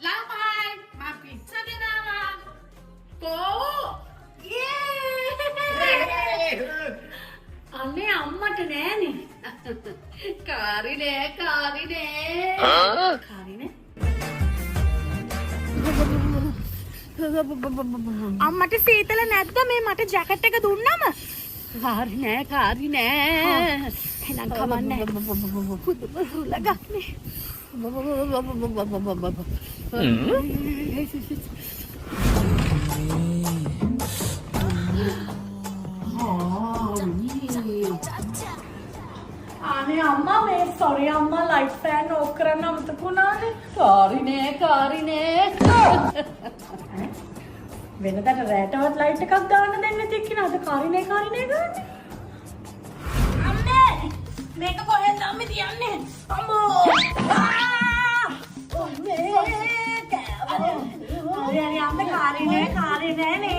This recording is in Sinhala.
ළමයි මම පිට්සා ගෙනාවා. කෝ අනේ අම්මට නෑනේ. කාරිනේ අම්මට සීතල නැද්ද මේ මට ජැකට් එක දුන්නම? කාරි නෑ. එහෙනම් කමන්නේ. පුදුම හුලගක්නේ. අනේ අම්මා මේ සෝරි අම්මා ලයිට් ෆෑන් ඕෆ් කරන්න අමතක වුණානේ. කාරිනේ. වෙනදට රෑටවත් ලයිට් එකක් දාන්න දෙන්නේ නැති එක්කින අද කාරිනේ ගන්න. අම්මේ මේක කොහෙන්ද අම්මේ තියන්නේ? අම්මෝ! අම්මේ! අම්මේ කාරිනේ නේ.